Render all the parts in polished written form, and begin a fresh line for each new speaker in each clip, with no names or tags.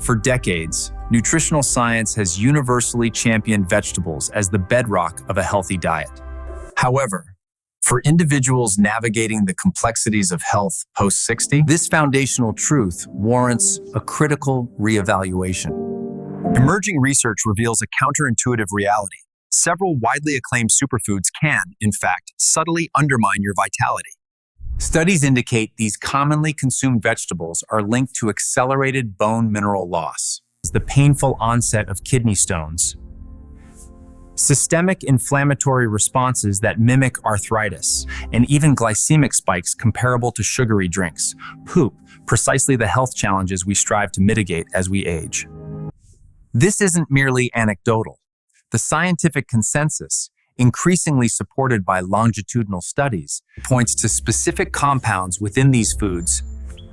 For decades, nutritional science has universally championed vegetables as the bedrock of a healthy diet. However, for individuals navigating the complexities of health post-60, this foundational truth warrants a critical reevaluation. Emerging research reveals a counterintuitive reality. Several widely acclaimed superfoods can, in fact, subtly undermine your vitality. Studies indicate these commonly consumed vegetables are linked to accelerated bone mineral loss, the painful onset of kidney stones, systemic inflammatory responses that mimic arthritis, and even glycemic spikes comparable to sugary drinks. Precisely the health challenges we strive to mitigate as we age. This isn't merely anecdotal. The scientific consensus, increasingly supported by longitudinal studies, points to specific compounds within these foods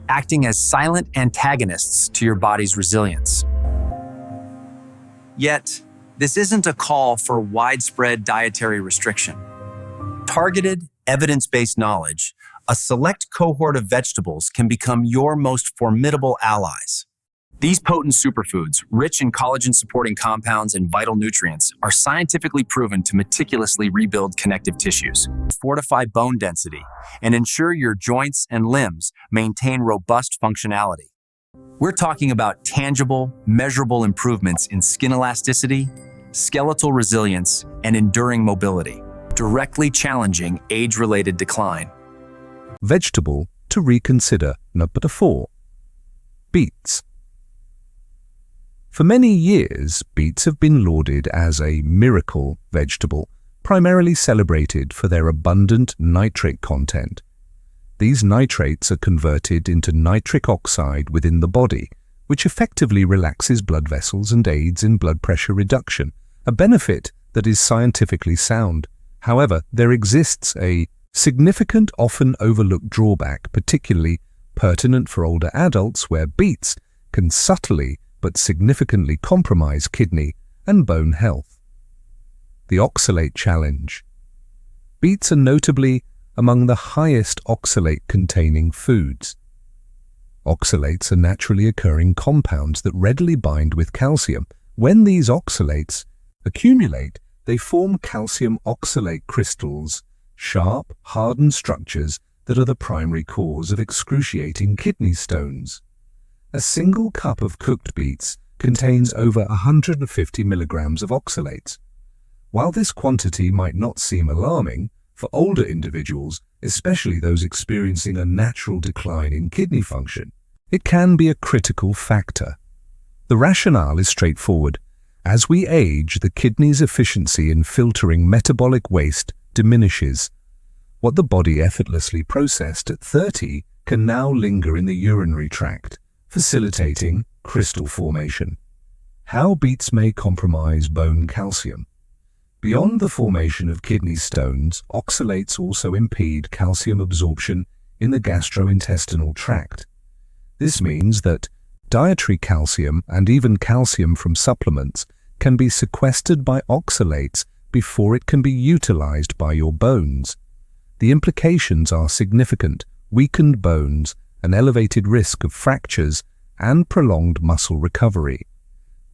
acting as silent antagonists to your body's resilience. Yet, this isn't a call for widespread dietary restriction. Targeted, evidence-based knowledge, a select cohort of vegetables can become your most formidable allies. These potent superfoods, rich in collagen-supporting compounds and vital nutrients, are scientifically proven to meticulously rebuild connective tissues, fortify bone density, and ensure your joints and limbs maintain robust functionality. We're talking about tangible, measurable improvements in skin elasticity, skeletal resilience, and enduring mobility, directly challenging age-related decline.
Vegetable to reconsider, number 4. Beets. For many years, beets have been lauded as a miracle vegetable, primarily celebrated for their abundant nitrate content. These nitrates are converted into nitric oxide within the body, which effectively relaxes blood vessels and aids in blood pressure reduction, a benefit that is scientifically sound. However, there exists a significant, often overlooked drawback, particularly pertinent for older adults, where beets can subtly but significantly compromise kidney and bone health. The oxalate challenge. Beets are notably among the highest oxalate-containing foods. Oxalates are naturally occurring compounds that readily bind with calcium. When these oxalates accumulate, they form calcium oxalate crystals, sharp, hardened structures that are the primary cause of excruciating kidney stones. A single cup of cooked beets contains over 150 milligrams of oxalates. While this quantity might not seem alarming, for older individuals, especially those experiencing a natural decline in kidney function, it can be a critical factor. The rationale is straightforward. As we age, the kidney's efficiency in filtering metabolic waste diminishes. What the body effortlessly processed at 30 can now linger in the urinary tract, facilitating crystal formation. How beets may compromise bone calcium. Beyond the formation of kidney stones, oxalates also impede calcium absorption in the gastrointestinal tract. This means that dietary calcium and even calcium from supplements can be sequestered by oxalates before it can be utilized by your bones. The implications are significant: weakened bones, an elevated risk of fractures, and prolonged muscle recovery.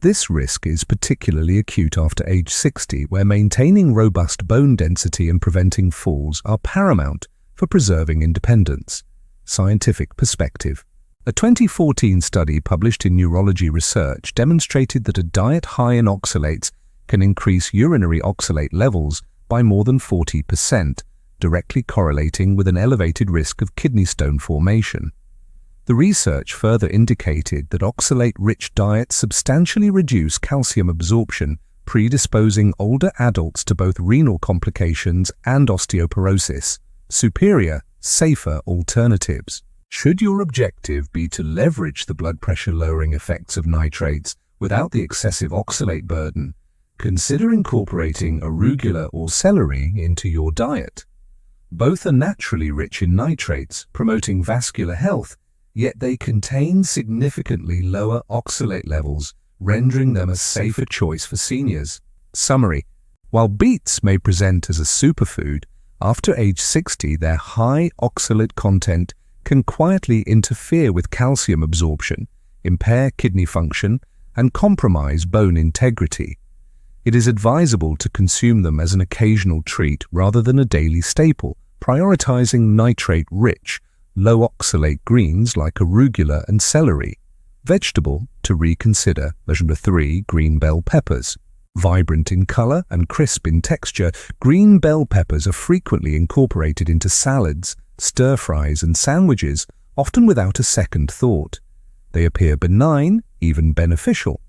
This risk is particularly acute after age 60, where maintaining robust bone density and preventing falls are paramount for preserving independence. Scientific perspective. A 2014 study published in Neurology Research demonstrated that a diet high in oxalates can increase urinary oxalate levels by more than 40%, directly correlating with an elevated risk of kidney stone formation. The research further indicated that oxalate-rich diets substantially reduce calcium absorption, predisposing older adults to both renal complications and osteoporosis. Superior, safer alternatives. Should your objective be to leverage the blood pressure-lowering effects of nitrates without the excessive oxalate burden, consider incorporating arugula or celery into your diet. Both are naturally rich in nitrates, promoting vascular health, yet they contain significantly lower oxalate levels, rendering them a safer choice for seniors. Summary: while beets may present as a superfood, after age 60 their high oxalate content can quietly interfere with calcium absorption, impair kidney function, and compromise bone integrity. It is advisable to consume them as an occasional treat rather than a daily staple, prioritizing nitrate-rich, low-oxalate greens like arugula and celery. Vegetable to reconsider. Number 3, green bell peppers. Vibrant in color and crisp in texture, green bell peppers are frequently incorporated into salads, stir-fries, and sandwiches, often without a second thought. They appear benign, even beneficial.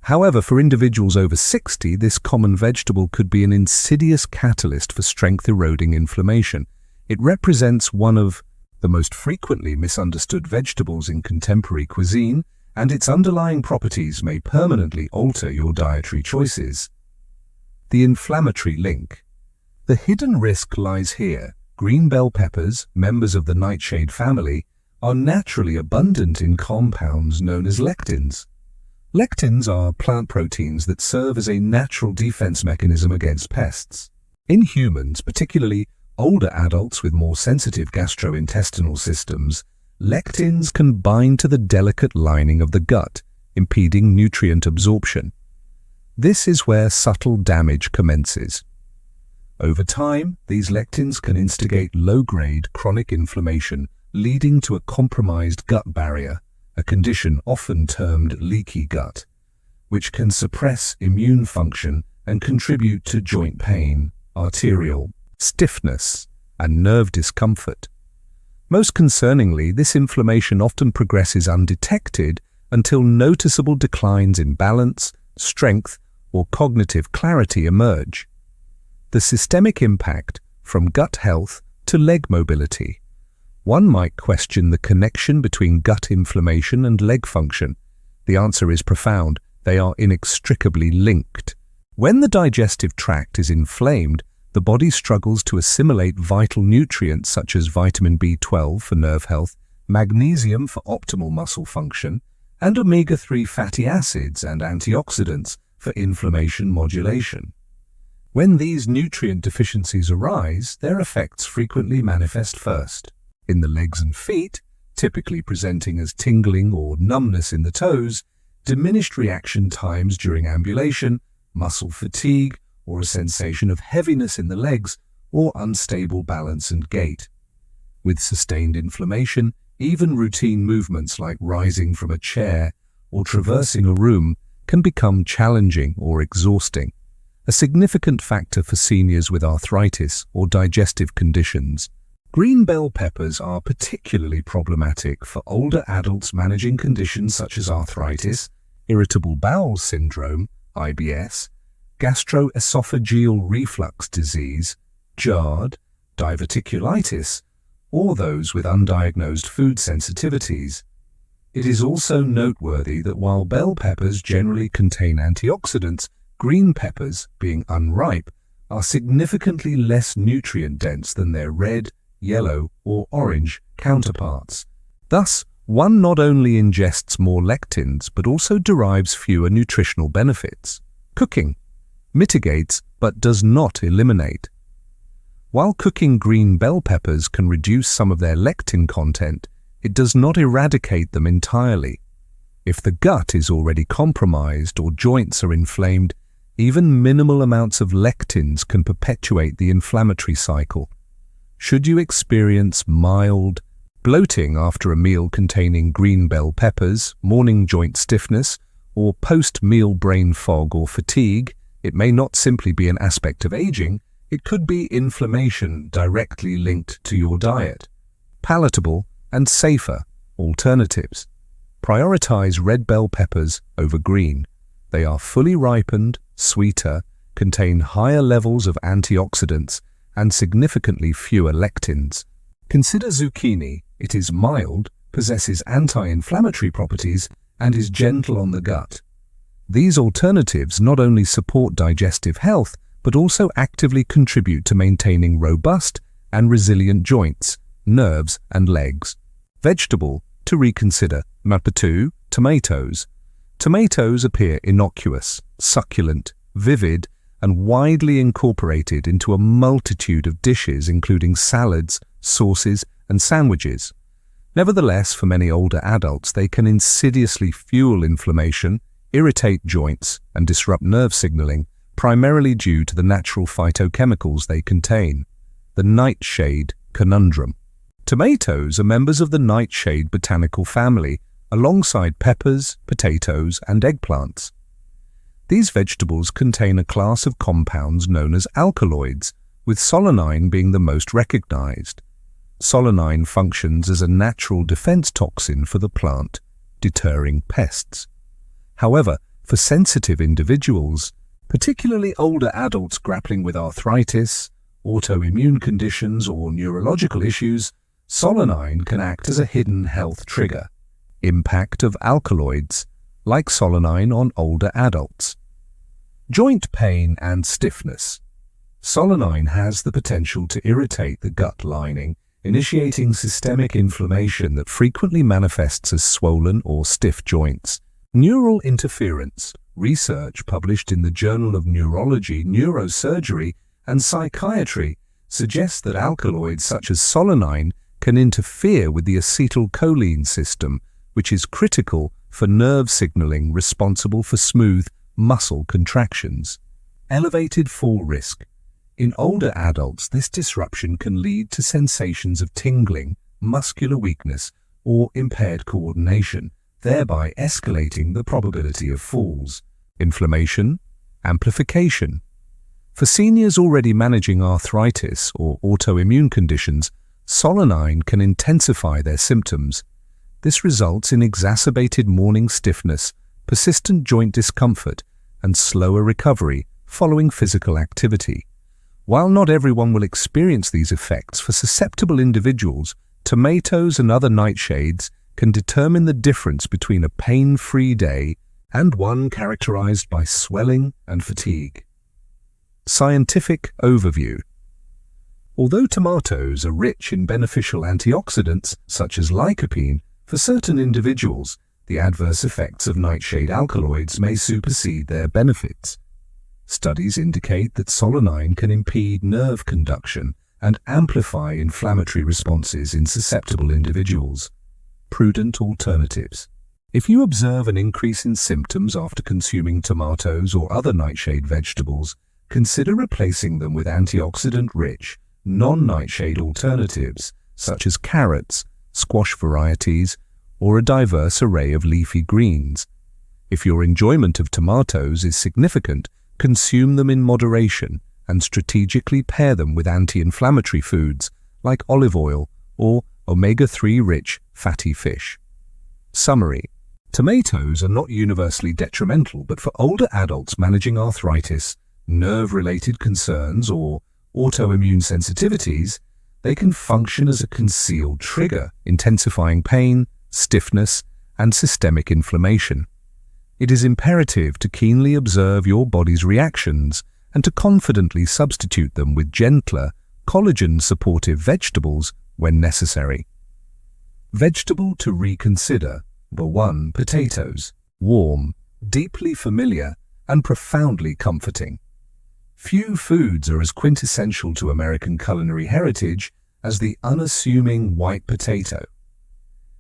However, for individuals over 60, this common vegetable could be an insidious catalyst for strength-eroding inflammation. It represents one of the most frequently misunderstood vegetables in contemporary cuisine, and its underlying properties may permanently alter your dietary choices. The inflammatory link. The hidden risk lies here. Green bell peppers, members of the nightshade family, are naturally abundant in compounds known as lectins. Lectins are plant proteins that serve as a natural defense mechanism against pests. In humans, particularly older adults with more sensitive gastrointestinal systems, lectins can bind to the delicate lining of the gut, impeding nutrient absorption. This is where subtle damage commences. Over time, these lectins can instigate low-grade chronic inflammation, leading to a compromised gut barrier, a condition often termed leaky gut, which can suppress immune function and contribute to joint pain, arterial stiffness, and nerve discomfort. Most concerningly, this inflammation often progresses undetected until noticeable declines in balance, strength, or cognitive clarity emerge. The systemic impact from gut health to leg mobility. One might question the connection between gut inflammation and leg function. The answer is profound. They are inextricably linked. When the digestive tract is inflamed, the body struggles to assimilate vital nutrients such as vitamin B12 for nerve health, magnesium for optimal muscle function, and omega-3 fatty acids and antioxidants for inflammation modulation. When these nutrient deficiencies arise, their effects frequently manifest first in the legs and feet, typically presenting as tingling or numbness in the toes, diminished reaction times during ambulation, muscle fatigue, or a sensation of heaviness in the legs, or unstable balance and gait. With sustained inflammation, even routine movements like rising from a chair or traversing a room can become challenging or exhausting, a significant factor for seniors with arthritis or digestive conditions. Green bell peppers are particularly problematic for older adults managing conditions such as arthritis, irritable bowel syndrome, IBS, gastroesophageal reflux disease, GERD, diverticulitis, or those with undiagnosed food sensitivities. It is also noteworthy that while bell peppers generally contain antioxidants, green peppers, being unripe, are significantly less nutrient-dense than their red, yellow, or orange counterparts. Thus, one not only ingests more lectins but also derives fewer nutritional benefits. Cooking mitigates but does not eliminate. While cooking green bell peppers can reduce some of their lectin content, it does not eradicate them entirely. If the gut is already compromised or joints are inflamed, even minimal amounts of lectins can perpetuate the inflammatory cycle. Should you experience mild bloating after a meal containing green bell peppers, morning joint stiffness, or post-meal brain fog or fatigue, it may not simply be an aspect of aging, it could be inflammation directly linked to your diet. Palatable and safer alternatives. Prioritize red bell peppers over green. They are fully ripened, sweeter, contain higher levels of antioxidants, and significantly fewer lectins. Consider zucchini. It is mild, possesses anti-inflammatory properties, and is gentle on the gut. These alternatives not only support digestive health, but also actively contribute to maintaining robust and resilient joints, nerves, and legs. Vegetable to reconsider. Number 2, tomatoes. Tomatoes appear innocuous, succulent, vivid, and widely incorporated into a multitude of dishes including salads, sauces, and sandwiches. Nevertheless, for many older adults, they can insidiously fuel inflammation, irritate joints, and disrupt nerve signaling, primarily due to the natural phytochemicals they contain. The nightshade conundrum. Tomatoes are members of the nightshade botanical family, alongside peppers, potatoes, and eggplants. These vegetables contain a class of compounds known as alkaloids, with solanine being the most recognized. Solanine functions as a natural defense toxin for the plant, deterring pests. However, for sensitive individuals, particularly older adults grappling with arthritis, autoimmune conditions, or neurological issues, solanine can act as a hidden health trigger. Impact of alkaloids, like solanine on older adults. Joint pain and stiffness. Solanine has the potential to irritate the gut lining, initiating systemic inflammation that frequently manifests as swollen or stiff joints. Neural interference. Research published in the Journal of Neurology, Neurosurgery, and Psychiatry suggests that alkaloids such as solanine can interfere with the acetylcholine system, which is critical for nerve signaling responsible for smooth muscle contractions. Elevated fall risk. In older adults, this disruption can lead to sensations of tingling, muscular weakness, or impaired coordination, thereby escalating the probability of falls. Inflammation, amplification. For seniors already managing arthritis or autoimmune conditions, solanine can intensify their symptoms. This results in exacerbated morning stiffness, persistent joint discomfort, and slower recovery following physical activity. While not everyone will experience these effects, for susceptible individuals, tomatoes and other nightshades can determine the difference between a pain-free day and one characterized by swelling and fatigue. Scientific overview. Although tomatoes are rich in beneficial antioxidants, such as lycopene, for certain individuals, the adverse effects of nightshade alkaloids may supersede their benefits. Studies indicate that solanine can impede nerve conduction and amplify inflammatory responses in susceptible individuals. Prudent alternatives. If you observe an increase in symptoms after consuming tomatoes or other nightshade vegetables, consider replacing them with antioxidant-rich, non-nightshade alternatives such as carrots, squash varieties, or a diverse array of leafy greens. If your enjoyment of tomatoes is significant, consume them in moderation and strategically pair them with anti-inflammatory foods like olive oil or omega-3 rich fatty fish. Summary. Tomatoes are not universally detrimental, but for older adults managing arthritis, nerve-related concerns, or autoimmune sensitivities, they can function as a concealed trigger, intensifying pain, stiffness, and systemic inflammation. It is imperative to keenly observe your body's reactions and to confidently substitute them with gentler, collagen-supportive vegetables when necessary. Vegetable to reconsider. Number 1. Potatoes. Warm, deeply familiar, and profoundly comforting. Few foods are as quintessential to American culinary heritage as the unassuming white potato.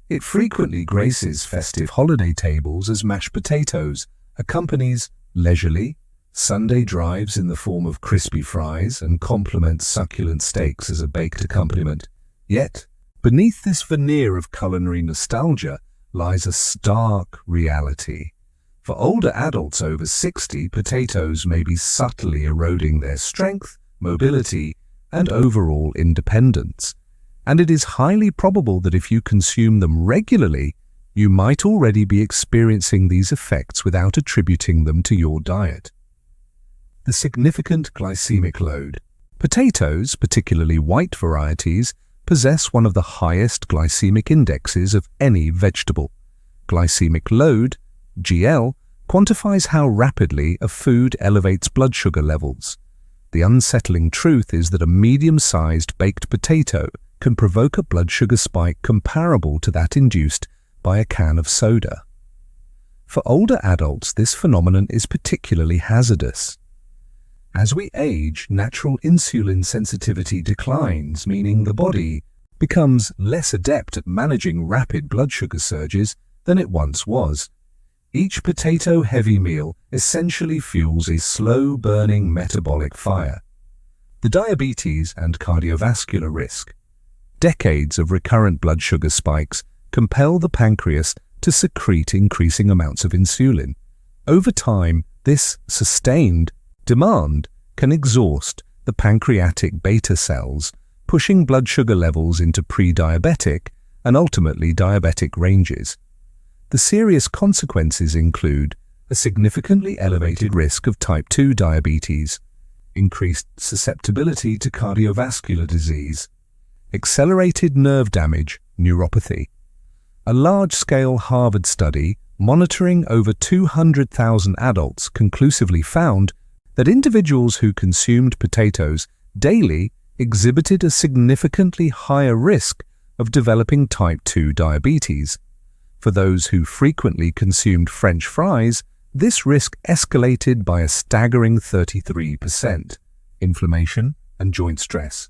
It frequently graces festive holiday tables as mashed potatoes, accompanies leisurely Sunday drives in the form of crispy fries, and complements succulent steaks as a baked accompaniment. Yet, beneath this veneer of culinary nostalgia lies a stark reality. For older adults over 60, potatoes may be subtly eroding their strength, mobility, and overall independence. And it is highly probable that if you consume them regularly, you might already be experiencing these effects without attributing them to your diet. The significant glycemic load. Potatoes, particularly white varieties, possess one of the highest glycemic indexes of any vegetable. Glycemic load, GL, quantifies how rapidly a food elevates blood sugar levels. The unsettling truth is that a medium-sized baked potato can provoke a blood sugar spike comparable to that induced by a can of soda. For older adults, this phenomenon is particularly hazardous. As we age, natural insulin sensitivity declines, meaning the body becomes less adept at managing rapid blood sugar surges than it once was. Each potato-heavy meal essentially fuels a slow-burning metabolic fire. The diabetes and cardiovascular risk. Decades of recurrent blood sugar spikes compel the pancreas to secrete increasing amounts of insulin. Over time, this sustained demand can exhaust the pancreatic beta cells, pushing blood sugar levels into pre-diabetic and ultimately diabetic ranges. The serious consequences include a significantly elevated risk of type 2 diabetes, increased susceptibility to cardiovascular disease, accelerated nerve damage, neuropathy. A large-scale Harvard study monitoring over 200,000 adults conclusively found that individuals who consumed potatoes daily exhibited a significantly higher risk of developing type 2 diabetes. For those who frequently consumed French fries, this risk escalated by a staggering 33%. Inflammation and joint stress.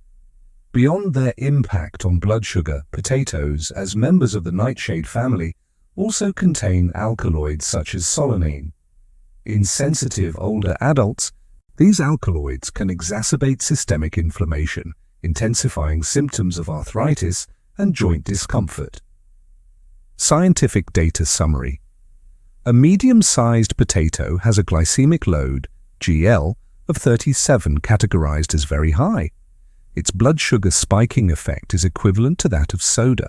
Beyond their impact on blood sugar, potatoes, as members of the nightshade family, also contain alkaloids such as solanine. In sensitive older adults, these alkaloids can exacerbate systemic inflammation, intensifying symptoms of arthritis and joint discomfort. Scientific data summary. A medium-sized potato has a glycemic load, GL, of 37, categorized as very high. Its blood sugar spiking effect is equivalent to that of soda.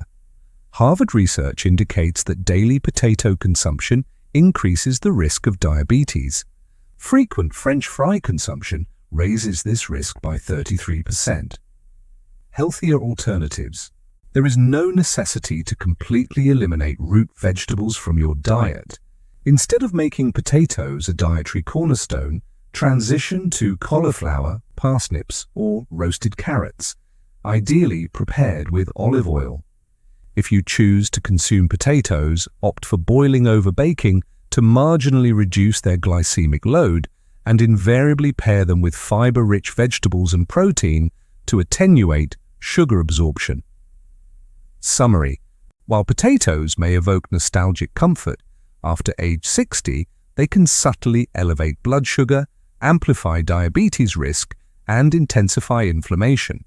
Harvard research indicates that daily potato consumption increases the risk of diabetes. Frequent French fry consumption raises this risk by 33%. Healthier alternatives. There is no necessity to completely eliminate root vegetables from your diet. Instead of making potatoes a dietary cornerstone, transition to cauliflower, parsnips, or roasted carrots, ideally prepared with olive oil. If you choose to consume potatoes, opt for boiling over baking to marginally reduce their glycemic load, and invariably pair them with fiber-rich vegetables and protein to attenuate sugar absorption. Summary. While potatoes may evoke nostalgic comfort, after age 60, they can subtly elevate blood sugar, amplify diabetes risk, and intensify inflammation.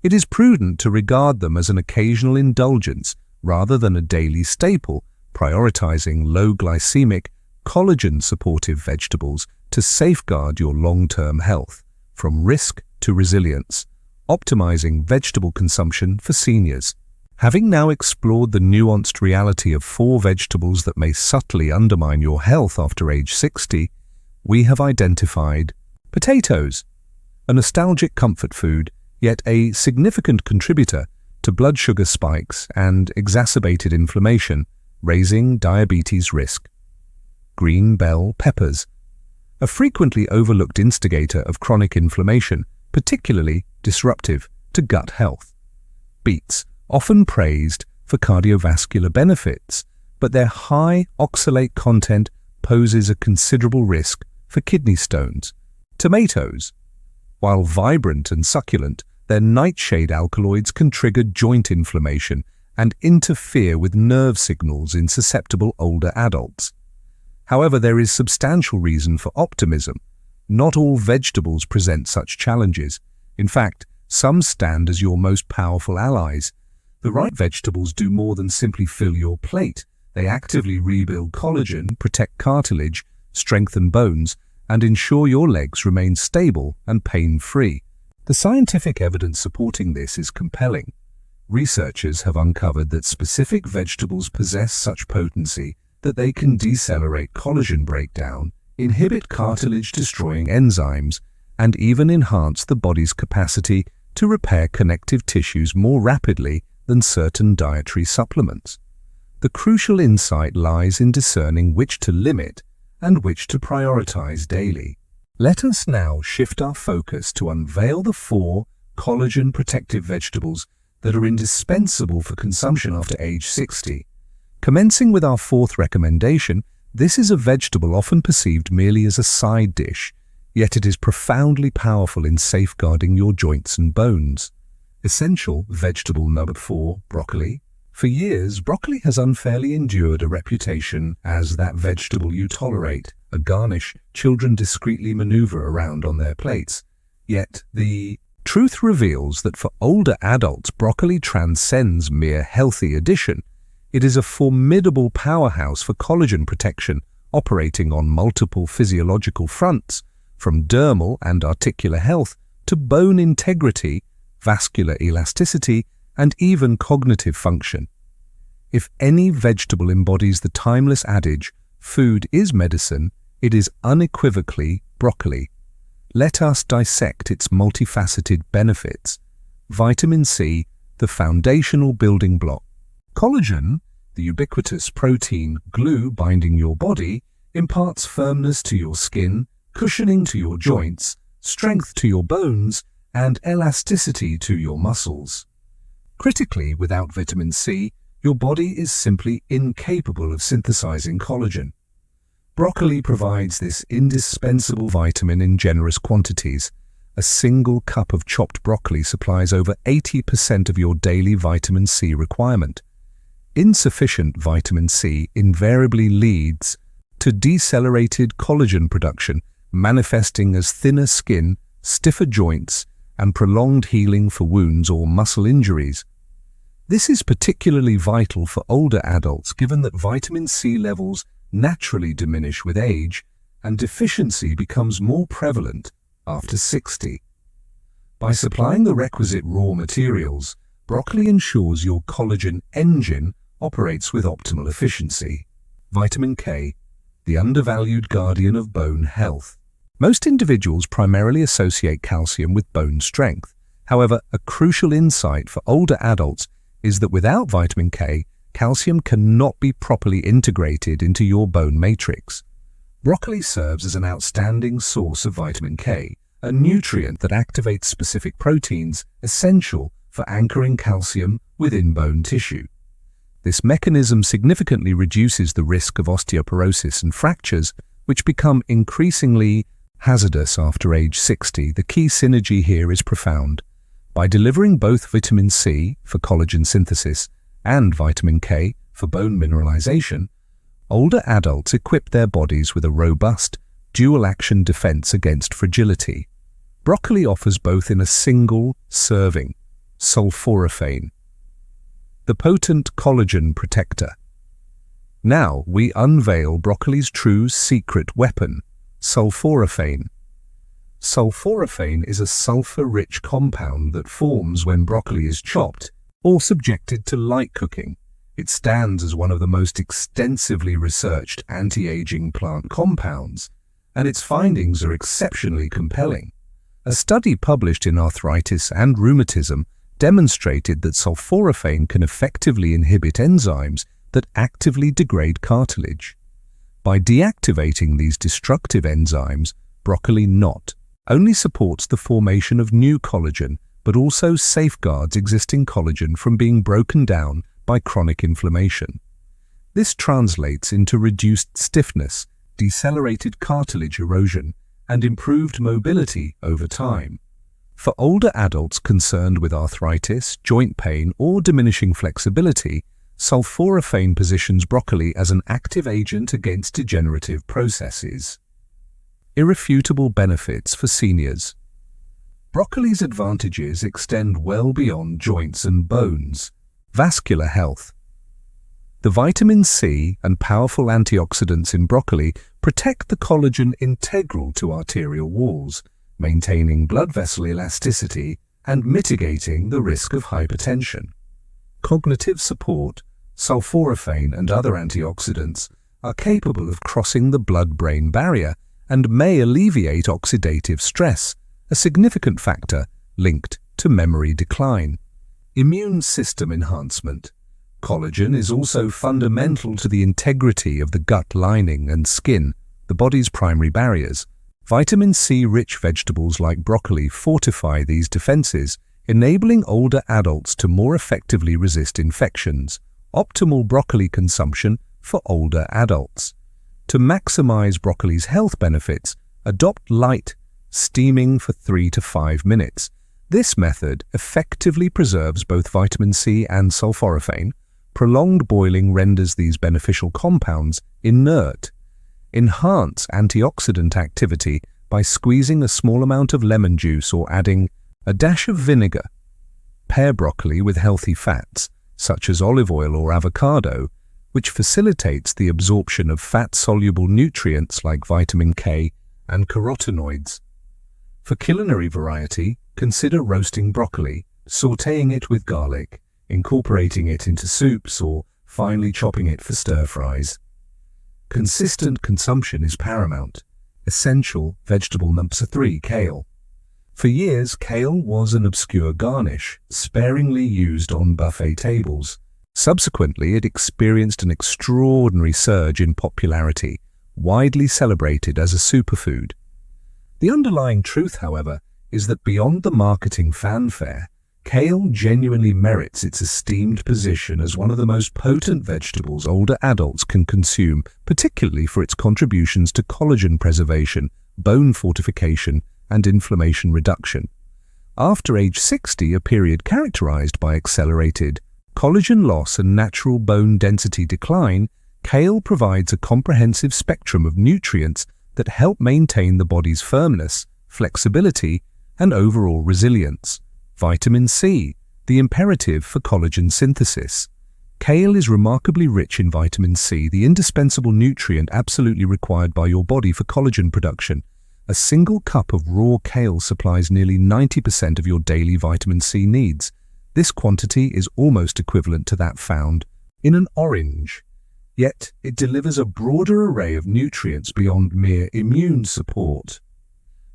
It is prudent to regard them as an occasional indulgence rather than a daily staple, prioritizing low glycemic, collagen-supportive vegetables to safeguard your long-term health, from risk to resilience, optimizing vegetable consumption for seniors. Having now explored the nuanced reality of 4 vegetables that may subtly undermine your health after age 60, we have identified potatoes, a nostalgic comfort food, yet a significant contributor to blood sugar spikes and exacerbated inflammation, raising diabetes risk. Green bell peppers, a frequently overlooked instigator of chronic inflammation, particularly disruptive to gut health. Beets, often praised for cardiovascular benefits, but their high oxalate content poses a considerable risk for kidney stones. Tomatoes, while vibrant and succulent, their nightshade alkaloids can trigger joint inflammation and interfere with nerve signals in susceptible older adults. However, there is substantial reason for optimism. Not all vegetables present such challenges. In fact, some stand as your most powerful allies. The right vegetables do more than simply fill your plate. They actively rebuild collagen, protect cartilage, strengthen bones, and ensure your legs remain stable and pain-free. The scientific evidence supporting this is compelling. Researchers have uncovered that specific vegetables possess such potency that they can decelerate collagen breakdown, inhibit cartilage-destroying enzymes, and even enhance the body's capacity to repair connective tissues more rapidly than certain dietary supplements. The crucial insight lies in discerning which to limit and which to prioritize daily. Let us now shift our focus to unveil the 4 collagen-protective vegetables that are indispensable for consumption after age 60. Commencing with our 4th recommendation, this is a vegetable often perceived merely as a side dish, yet it is profoundly powerful in safeguarding your joints and bones. Essential vegetable number 4, broccoli. For years, broccoli has unfairly endured a reputation as that vegetable you tolerate, a garnish children discreetly maneuver around on their plates. Yet, the truth reveals that for older adults, broccoli transcends mere healthy addition. It is a formidable powerhouse for collagen protection, operating on multiple physiological fronts, from dermal and articular health to bone integrity, vascular elasticity, and even cognitive function. If any vegetable embodies the timeless adage, "Food is medicine," it is unequivocally broccoli. Let us dissect its multifaceted benefits. Vitamin C, the foundational building block. Collagen, the ubiquitous protein glue binding your body, imparts firmness to your skin, cushioning to your joints, strength to your bones, and elasticity to your muscles. Critically, without vitamin C, your body is simply incapable of synthesizing collagen. Broccoli provides this indispensable vitamin in generous quantities. A single cup of chopped broccoli supplies over 80% of your daily vitamin C requirement. Insufficient vitamin C invariably leads to decelerated collagen production, manifesting as thinner skin, stiffer joints, and prolonged healing for wounds or muscle injuries. This is particularly vital for older adults, given that vitamin C levels naturally diminish with age and deficiency becomes more prevalent after 60. By supplying the requisite raw materials, broccoli ensures your collagen engine operates with optimal efficiency. Vitamin K, the undervalued guardian of bone health. Most individuals primarily associate calcium with bone strength. However, a crucial insight for older adults is that without vitamin K, calcium cannot be properly integrated into your bone matrix. Broccoli serves as an outstanding source of vitamin K, a nutrient that activates specific proteins essential for anchoring calcium within bone tissue. This mechanism significantly reduces the risk of osteoporosis and fractures, which become increasingly hazardous after age 60. The key synergy here is profound. By delivering both vitamin C for collagen synthesis and vitamin K for bone mineralization, older adults equip their bodies with a robust, dual-action defense against fragility. Broccoli offers both in a single serving: sulforaphane, the potent collagen protector. Now we unveil broccoli's true secret weapon, sulforaphane. Sulforaphane is a sulfur-rich compound that forms when broccoli is chopped or subjected to light cooking. It stands as one of the most extensively researched anti-aging plant compounds, and its findings are exceptionally compelling. A study published in Arthritis and Rheumatism demonstrated that sulforaphane can effectively inhibit enzymes that actively degrade cartilage. By deactivating these destructive enzymes, broccoli not only supports the formation of new collagen, but also safeguards existing collagen from being broken down by chronic inflammation. This translates into reduced stiffness, decelerated cartilage erosion, and improved mobility over time. For older adults concerned with arthritis, joint pain, or diminishing flexibility, sulforaphane positions broccoli as an active agent against degenerative processes. Irrefutable benefits for seniors. Broccoli's advantages extend well beyond joints and bones. Vascular health. The vitamin C and powerful antioxidants in broccoli protect the collagen integral to arterial walls, maintaining blood vessel elasticity and mitigating the risk of hypertension. Cognitive support. Sulforaphane and other antioxidants are capable of crossing the blood-brain barrier and may alleviate oxidative stress, a significant factor linked to memory decline. Immune system enhancement. Collagen is also fundamental to the integrity of the gut lining and skin, the body's primary barriers. Vitamin C-rich vegetables like broccoli fortify these defenses, enabling older adults to more effectively resist infections. Optimal broccoli consumption for older adults. To maximize broccoli's health benefits, adopt light steaming for 3 to 5 minutes. This method effectively preserves both vitamin C and sulforaphane. Prolonged boiling renders these beneficial compounds inert. Enhance antioxidant activity by squeezing a small amount of lemon juice or adding a dash of vinegar. Pair broccoli with healthy fats, such as olive oil or avocado, which facilitates the absorption of fat-soluble nutrients like vitamin K and carotenoids. For culinary variety, consider roasting broccoli, sautéing it with garlic, incorporating it into soups, or finely chopping it for stir-fries. Consistent consumption is paramount. Essential vegetable number 3, kale. For years, kale was an obscure garnish, sparingly used on buffet tables. Subsequently, it experienced an extraordinary surge in popularity, widely celebrated as a superfood. The underlying truth, however, is that beyond the marketing fanfare, kale genuinely merits its esteemed position as one of the most potent vegetables older adults can consume, particularly for its contributions to collagen preservation, bone fortification, and inflammation reduction. After age 60, a period characterized by accelerated collagen loss and natural bone density decline, kale provides a comprehensive spectrum of nutrients that help maintain the body's firmness, flexibility, and overall resilience. Vitamin C, the imperative for collagen synthesis. Kale is remarkably rich in vitamin C, the indispensable nutrient absolutely required by your body for collagen production. A single cup of raw kale supplies nearly 90% of your daily vitamin C needs. This quantity is almost equivalent to that found in an orange. Yet, it delivers a broader array of nutrients beyond mere immune support.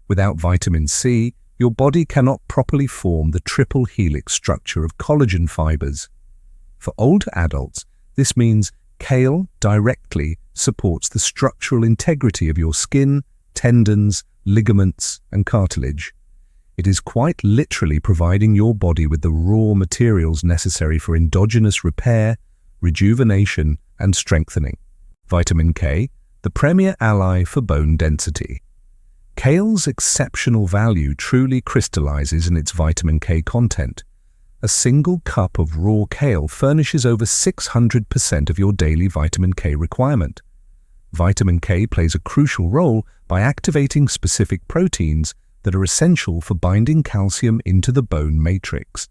Without vitamin C, your body cannot properly form the triple helix structure of collagen fibers. For older adults, this means kale directly supports the structural integrity of your skin, tendons, ligaments, and cartilage. It is quite literally providing your body with the raw materials necessary for endogenous repair, rejuvenation, and strengthening. Vitamin K, the premier ally for bone density. Kale's exceptional value truly crystallizes in its vitamin K content. A single cup of raw kale furnishes over 600% of your daily vitamin K requirement. Vitamin K plays a crucial role by activating specific proteins that are essential for binding calcium into the bone matrix.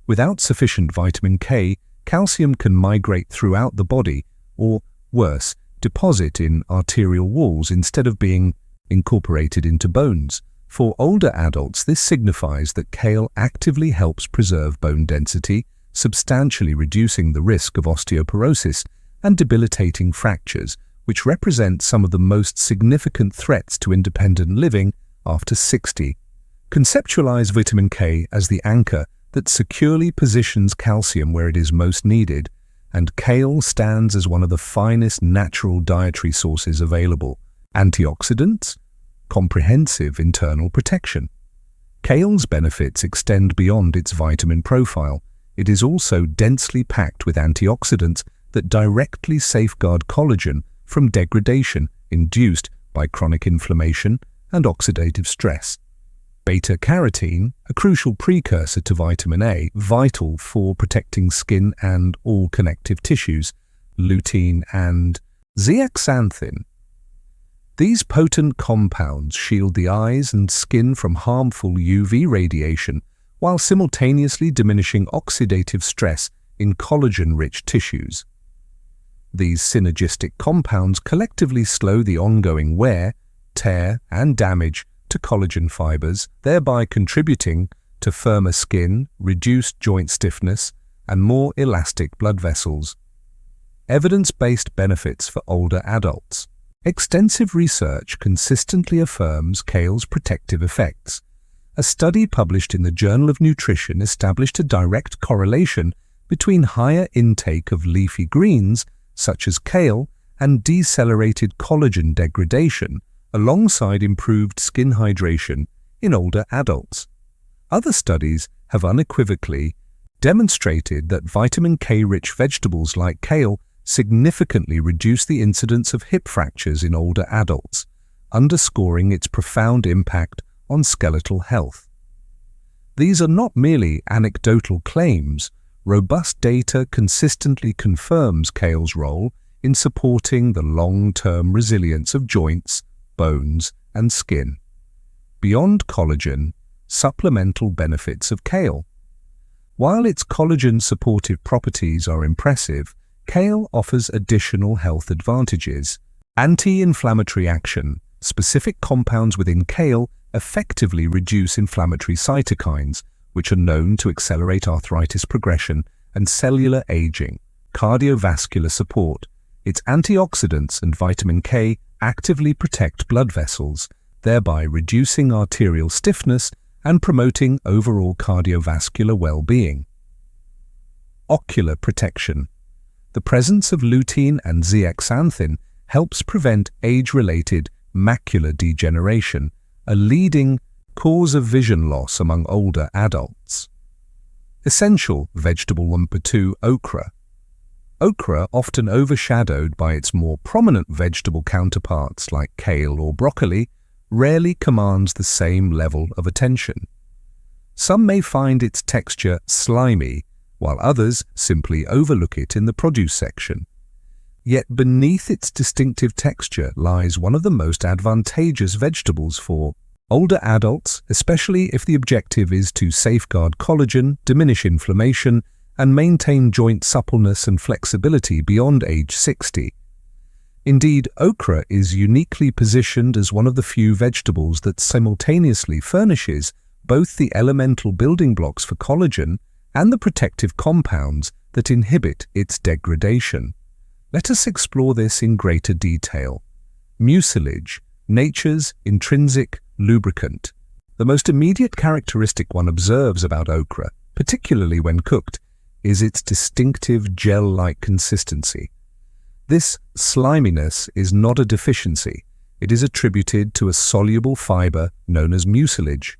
Without sufficient vitamin K, calcium can migrate throughout the body, or worse, deposit in arterial walls instead of being incorporated into bones. For older adults, this signifies that kale actively helps preserve bone density, substantially reducing the risk of osteoporosis and debilitating fractures, which represent some of the most significant threats to independent living after 60. Conceptualize vitamin K as the anchor that securely positions calcium where it is most needed, and kale stands as one of the finest natural dietary sources available. Antioxidants, comprehensive internal protection. Kale's benefits extend beyond its vitamin profile. It is also densely packed with antioxidants that directly safeguard collagen from degradation induced by chronic inflammation and oxidative stress. Beta-carotene, a crucial precursor to vitamin A, vital for protecting skin and all connective tissues. Lutein and zeaxanthin. These potent compounds shield the eyes and skin from harmful UV radiation while simultaneously diminishing oxidative stress in collagen-rich tissues. These synergistic compounds collectively slow the ongoing wear, tear, and damage to collagen fibers, thereby contributing to firmer skin, reduced joint stiffness, and more elastic blood vessels. Evidence-based benefits for older adults. Extensive research consistently affirms kale's protective effects. A study published in the Journal of Nutrition established a direct correlation between higher intake of leafy greens, such as kale, and decelerated collagen degradation, alongside improved skin hydration in older adults. Other studies have unequivocally demonstrated that vitamin K-rich vegetables like kale significantly reduce the incidence of hip fractures in older adults, underscoring its profound impact on skeletal health. These are not merely anecdotal claims. Robust data consistently confirms kale's role in supporting the long-term resilience of joints, bones, and skin. Beyond collagen, supplemental benefits of kale. While its collagen-supportive properties are impressive, kale offers additional health advantages. Anti-inflammatory action. Specific compounds within kale effectively reduce inflammatory cytokines, which are known to accelerate arthritis progression and cellular aging. Cardiovascular support. Its antioxidants and vitamin K actively protect blood vessels, thereby reducing arterial stiffness and promoting overall cardiovascular well-being. Ocular protection. The presence of lutein and zeaxanthin helps prevent age-related macular degeneration, a leading cause of vision loss among older adults. Essential vegetable number 2, okra. Okra, often overshadowed by its more prominent vegetable counterparts like kale or broccoli, rarely commands the same level of attention. Some may find its texture slimy, while others simply overlook it in the produce section. Yet beneath its distinctive texture lies one of the most advantageous vegetables for older adults, especially if the objective is to safeguard collagen, diminish inflammation, and maintain joint suppleness and flexibility beyond age 60. Indeed, okra is uniquely positioned as one of the few vegetables that simultaneously furnishes both the elemental building blocks for collagen and the protective compounds that inhibit its degradation. Let us explore this in greater detail. Mucilage, nature's intrinsic lubricant. The most immediate characteristic one observes about okra, particularly when cooked, is its distinctive gel-like consistency. This sliminess is not a deficiency. It is attributed to a soluble fiber known as mucilage.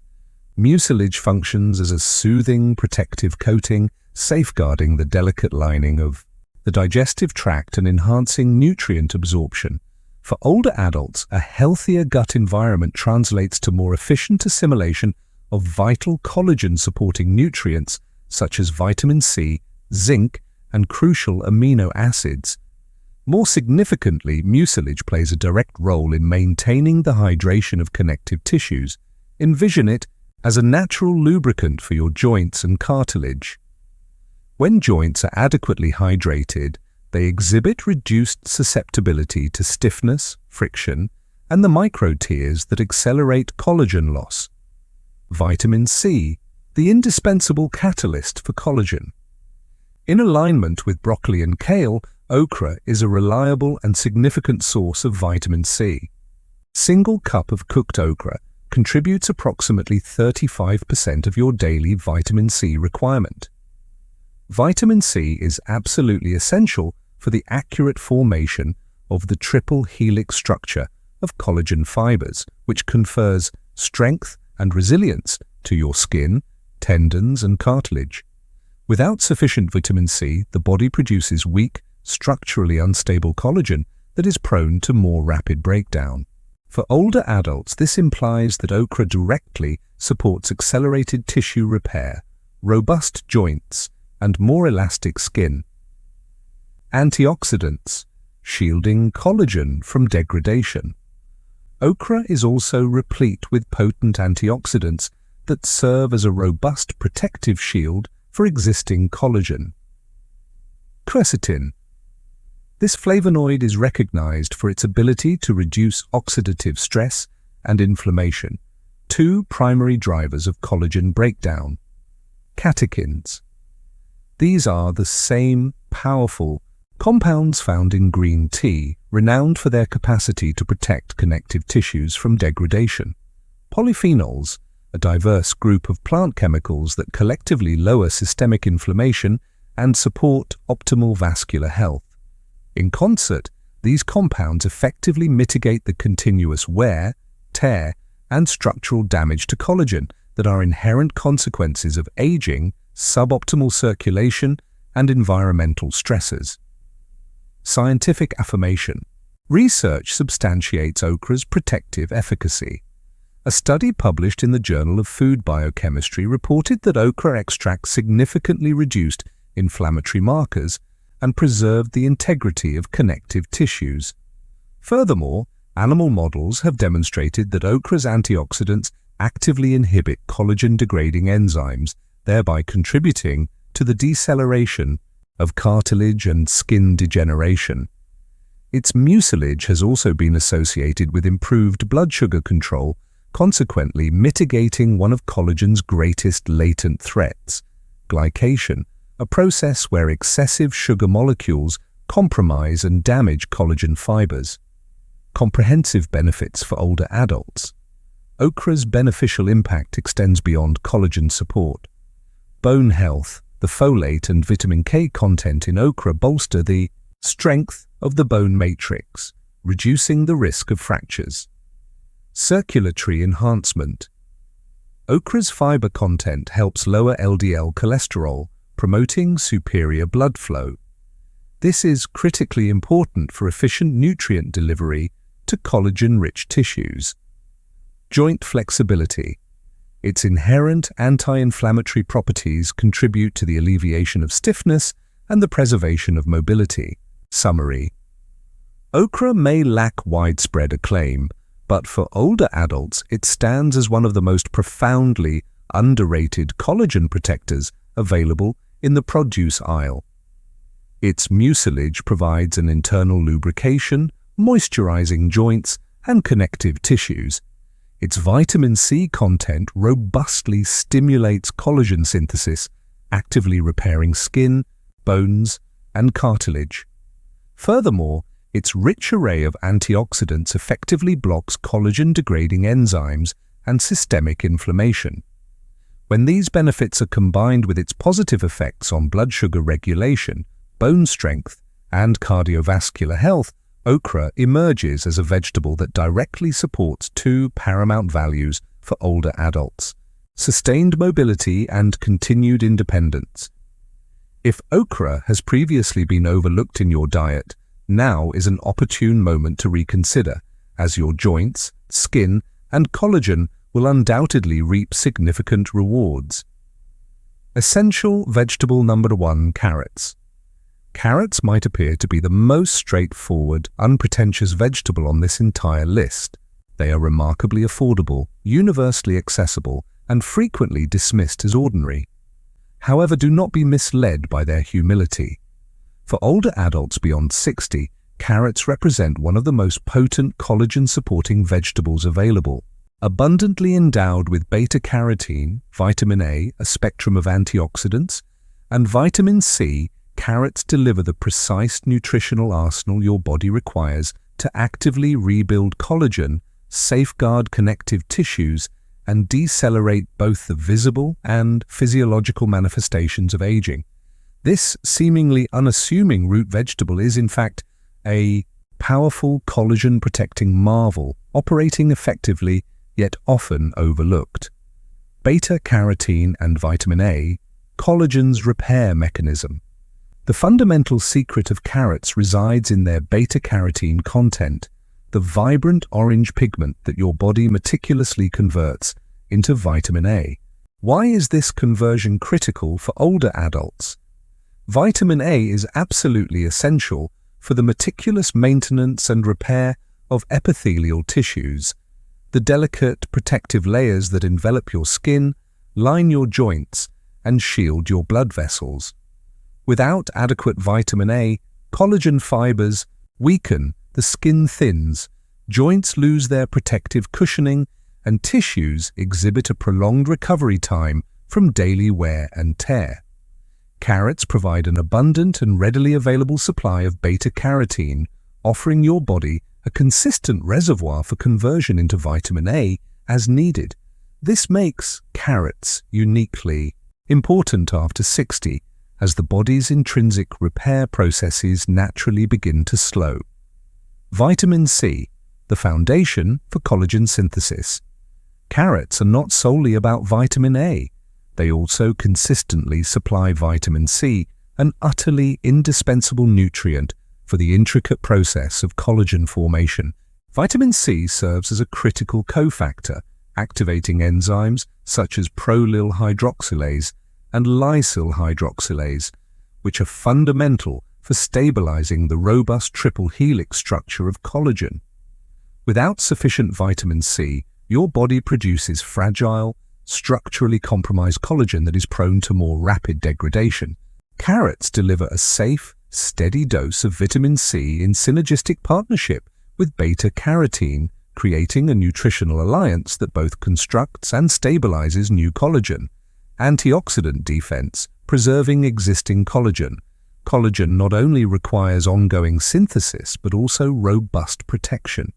Mucilage functions as a soothing, protective coating, safeguarding the delicate lining of the digestive tract and enhancing nutrient absorption. For older adults, a healthier gut environment translates to more efficient assimilation of vital collagen-supporting nutrients such as vitamin C, zinc, and crucial amino acids. More significantly, mucilage plays a direct role in maintaining the hydration of connective tissues. Envision it as a natural lubricant for your joints and cartilage. When joints are adequately hydrated, they exhibit reduced susceptibility to stiffness, friction, and the micro tears that accelerate collagen loss. Vitamin C, the indispensable catalyst for collagen. In alignment with broccoli and kale, okra is a reliable and significant source of vitamin C. Single cup of cooked okra contributes approximately 35% of your daily vitamin C requirement. Vitamin C is absolutely essential for the accurate formation of the triple helix structure of collagen fibers, which confers strength and resilience to your skin, tendons, and cartilage. Without sufficient vitamin C, the body produces weak, structurally unstable collagen that is prone to more rapid breakdown. For older adults, this implies that okra directly supports accelerated tissue repair, robust joints, and more elastic skin. Antioxidants, shielding collagen from degradation. Okra is also replete with potent antioxidants that serve as a robust protective shield for existing collagen. Quercetin. This flavonoid is recognized for its ability to reduce oxidative stress and inflammation, two primary drivers of collagen breakdown. Catechins. These are the same powerful compounds found in green tea, renowned for their capacity to protect connective tissues from degradation. Polyphenols, a diverse group of plant chemicals that collectively lower systemic inflammation and support optimal vascular health. In concert, these compounds effectively mitigate the continuous wear, tear, and structural damage to collagen that are inherent consequences of aging, suboptimal circulation, and environmental stresses. Scientific affirmation. Research substantiates okra's protective efficacy. A study published in the Journal of Food Biochemistry reported that okra extract significantly reduced inflammatory markers and preserved the integrity of connective tissues. Furthermore, animal models have demonstrated that okra's antioxidants actively inhibit collagen-degrading enzymes, thereby contributing to the deceleration of cartilage and skin degeneration. Its mucilage has also been associated with improved blood sugar control, consequently mitigating one of collagen's greatest latent threats, glycation, a process where excessive sugar molecules compromise and damage collagen fibers. Comprehensive benefits for older adults. Okra's beneficial impact extends beyond collagen support. Bone health. The folate and vitamin K content in okra bolster the strength of the bone matrix, reducing the risk of fractures. Circulatory enhancement. Okra's fiber content helps lower LDL cholesterol, promoting superior blood flow. This is critically important for efficient nutrient delivery to collagen-rich tissues. Joint flexibility. Its inherent anti-inflammatory properties contribute to the alleviation of stiffness and the preservation of mobility. Summary. Okra may lack widespread acclaim, but for older adults it stands as one of the most profoundly underrated collagen protectors available in the produce aisle. Its mucilage provides an internal lubrication, moisturizing joints and connective tissues. Its vitamin C content robustly stimulates collagen synthesis, actively repairing skin, bones, and cartilage. Furthermore, its rich array of antioxidants effectively blocks collagen-degrading enzymes and systemic inflammation. When these benefits are combined with its positive effects on blood sugar regulation, bone strength, and cardiovascular health, okra emerges as a vegetable that directly supports two paramount values for older adults: sustained mobility and continued independence. If okra has previously been overlooked in your diet, now is an opportune moment to reconsider, as your joints, skin, and collagen will undoubtedly reap significant rewards. Essential vegetable number 1: carrots. Carrots might appear to be the most straightforward, unpretentious vegetable on this entire list. They are remarkably affordable, universally accessible, and frequently dismissed as ordinary. However, do not be misled by their humility. For older adults beyond 60, carrots represent one of the most potent collagen-supporting vegetables available. Abundantly endowed with beta-carotene, vitamin A, a spectrum of antioxidants, and vitamin C, carrots deliver the precise nutritional arsenal your body requires to actively rebuild collagen, safeguard connective tissues, and decelerate both the visible and physiological manifestations of aging. This seemingly unassuming root vegetable is, in fact, a powerful collagen-protecting marvel, operating effectively yet often overlooked. Beta-carotene and vitamin A, collagen's repair mechanism. The fundamental secret of carrots resides in their beta-carotene content, the vibrant orange pigment that your body meticulously converts into vitamin A. Why is this conversion critical for older adults? Vitamin A is absolutely essential for the meticulous maintenance and repair of epithelial tissues, the delicate protective layers that envelop your skin, line your joints, and shield your blood vessels. Without adequate vitamin A, collagen fibers weaken, the skin thins, joints lose their protective cushioning, and tissues exhibit a prolonged recovery time from daily wear and tear. Carrots provide an abundant and readily available supply of beta-carotene, offering your body a consistent reservoir for conversion into vitamin A as needed. This makes carrots uniquely important after 60, as the body's intrinsic repair processes naturally begin to slow. Vitamin C, the foundation for collagen synthesis. Carrots are not solely about vitamin A. They also consistently supply vitamin C, an utterly indispensable nutrient for the intricate process of collagen formation. Vitamin C serves as a critical cofactor, activating enzymes such as prolyl hydroxylase and lysyl hydroxylase, which are fundamental for stabilizing the robust triple helix structure of collagen. Without sufficient vitamin C, your body produces fragile, structurally compromised collagen that is prone to more rapid degradation. Carrots deliver a safe, steady dose of vitamin C in synergistic partnership with beta-carotene, creating a nutritional alliance that both constructs and stabilizes new collagen. Antioxidant defense, preserving existing collagen. Collagen not only requires ongoing synthesis but also robust protection.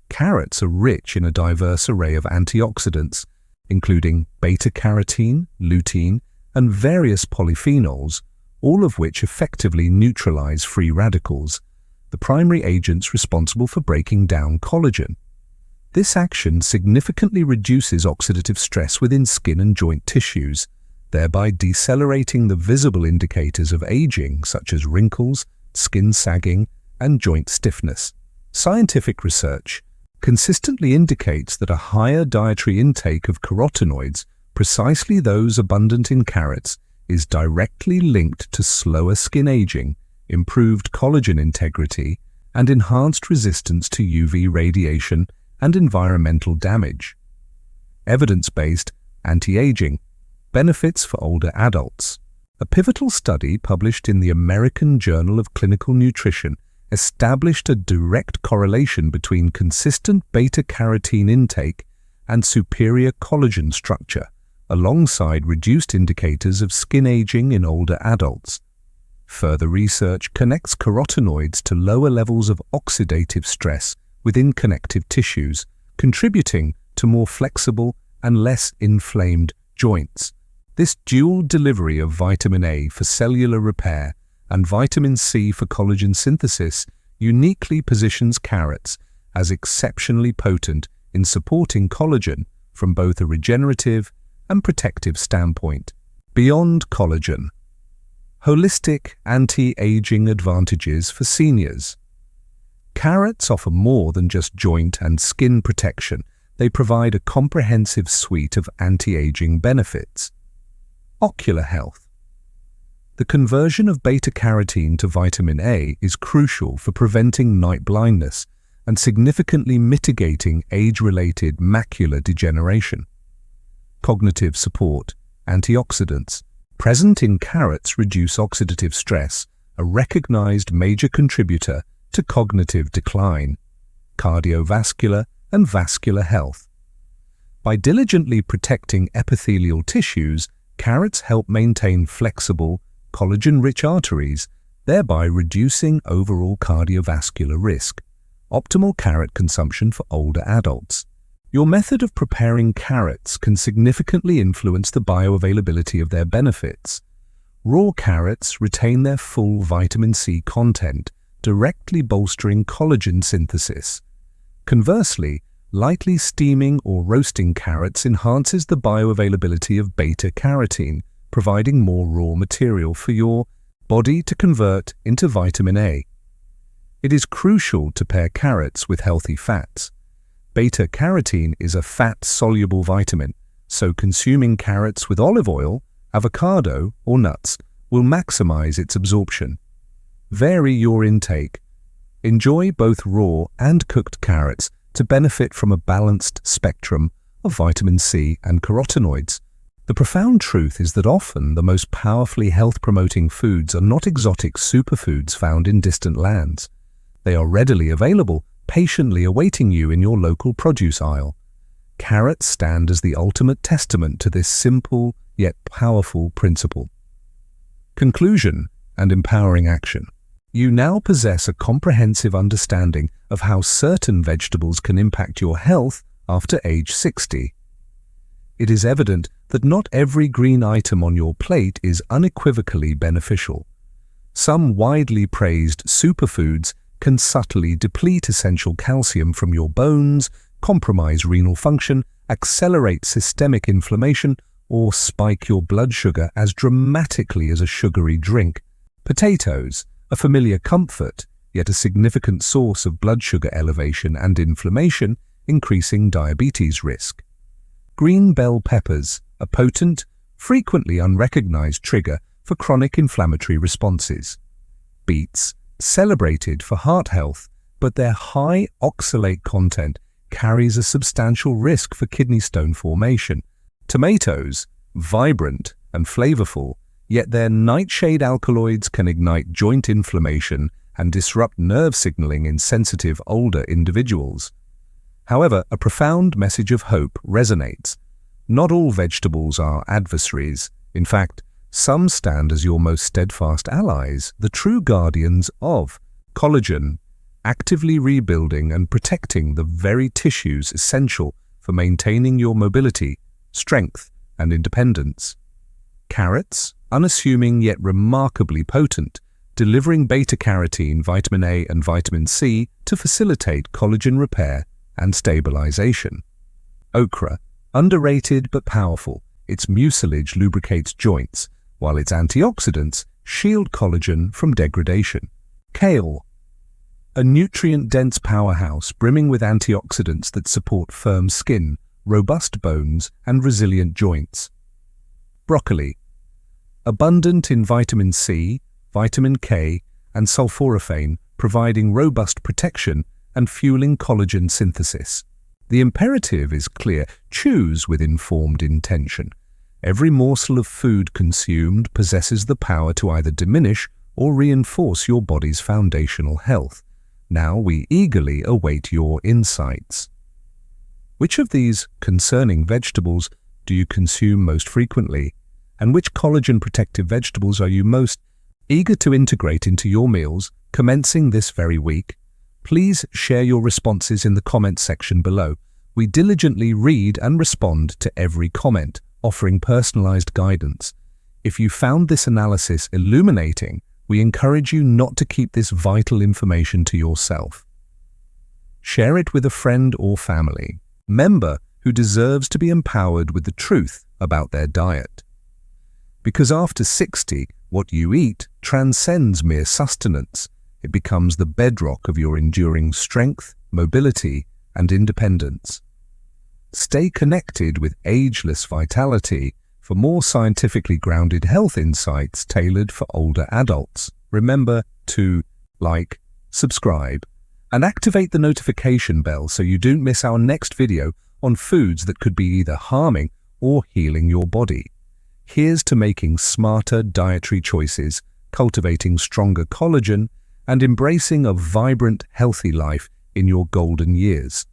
Carrots are rich in a diverse array of antioxidants, including beta-carotene, lutein, and various polyphenols, all of which effectively neutralize free radicals, the primary agents responsible for breaking down collagen. This action significantly reduces oxidative stress within skin and joint tissues, thereby decelerating the visible indicators of aging such as wrinkles, skin sagging, and joint stiffness. Scientific research consistently indicates that a higher dietary intake of carotenoids, precisely those abundant in carrots, is directly linked to slower skin aging, improved collagen integrity, and enhanced resistance to UV radiation and environmental damage. Evidence-based anti-aging benefits for older adults. A pivotal study published in the American Journal of Clinical Nutrition established a direct correlation between consistent beta-carotene intake and superior collagen structure, alongside reduced indicators of skin aging in older adults. Further research connects carotenoids to lower levels of oxidative stress within connective tissues, contributing to more flexible and less inflamed joints. This dual delivery of vitamin A for cellular repair and vitamin C for collagen synthesis uniquely positions carrots as exceptionally potent in supporting collagen from both a regenerative and protective standpoint. Beyond collagen, holistic anti-aging advantages for seniors. Carrots offer more than just joint and skin protection. They provide a comprehensive suite of anti-aging benefits. Ocular health. The conversion of beta-carotene to vitamin A is crucial for preventing night blindness and significantly mitigating age-related macular degeneration. Cognitive support. Antioxidants present in carrots reduce oxidative stress, a recognized major contributor to cognitive decline. Cardiovascular and vascular health. By diligently protecting epithelial tissues, carrots help maintain flexible, collagen-rich arteries, thereby reducing overall cardiovascular risk. Optimal carrot consumption for older adults. Your method of preparing carrots can significantly influence the bioavailability of their benefits. Raw carrots retain their full vitamin C content, directly bolstering collagen synthesis. Conversely, lightly steaming or roasting carrots enhances the bioavailability of beta-carotene, providing more raw material for your body to convert into vitamin A. It is crucial to pair carrots with healthy fats. Beta-carotene is a fat-soluble vitamin, so consuming carrots with olive oil, avocado, or nuts will maximize its absorption. Vary your intake. Enjoy both raw and cooked carrots to benefit from a balanced spectrum of vitamin C and carotenoids. The profound truth is that often the most powerfully health-promoting foods are not exotic superfoods found in distant lands. They are readily available, patiently awaiting you in your local produce aisle. Carrots stand as the ultimate testament to this simple yet powerful principle. Conclusion and empowering action. You now possess a comprehensive understanding of how certain vegetables can impact your health after age 60. It is evident that not every green item on your plate is unequivocally beneficial. Some widely praised superfoods can subtly deplete essential calcium from your bones, compromise renal function, accelerate systemic inflammation, or spike your blood sugar as dramatically as a sugary drink. Potatoes, a familiar comfort, yet a significant source of blood sugar elevation and inflammation, increasing diabetes risk. Green bell peppers, a potent, frequently unrecognized trigger for chronic inflammatory responses. Beets, celebrated for heart health, but their high oxalate content carries a substantial risk for kidney stone formation. Tomatoes, vibrant and flavorful, yet their nightshade alkaloids can ignite joint inflammation and disrupt nerve signaling in sensitive older individuals. However, a profound message of hope resonates. Not all vegetables are adversaries. In fact, some stand as your most steadfast allies, the true guardians of collagen, actively rebuilding and protecting the very tissues essential for maintaining your mobility, strength, and independence. Carrots, unassuming yet remarkably potent, delivering beta-carotene, vitamin A, and vitamin C to facilitate collagen repair and stabilization. Okra, underrated but powerful, its mucilage lubricates joints, while its antioxidants shield collagen from degradation. Kale, a nutrient-dense powerhouse brimming with antioxidants that support firm skin, robust bones, and resilient joints. Broccoli, abundant in vitamin C, vitamin K, and sulforaphane, providing robust protection and fueling collagen synthesis. The imperative is clear: choose with informed intention. Every morsel of food consumed possesses the power to either diminish or reinforce your body's foundational health. Now we eagerly await your insights. Which of these concerning vegetables do you consume most frequently? And which collagen-protective vegetables are you most eager to integrate into your meals commencing this very week? Please share your responses in the comments section below. We diligently read and respond to every comment, offering personalized guidance. If you found this analysis illuminating, we encourage you not to keep this vital information to yourself. Share it with a friend or family member who deserves to be empowered with the truth about their diet. Because after 60, what you eat transcends mere sustenance. It becomes the bedrock of your enduring strength, mobility, and independence. Stay connected with ageless vitality for more scientifically grounded health insights tailored for older adults. Remember to like, subscribe, and activate the notification bell so you don't miss our next video on foods that could be either harming or healing your body. Here's to making smarter dietary choices, cultivating stronger collagen, and embracing a vibrant, healthy life in your golden years.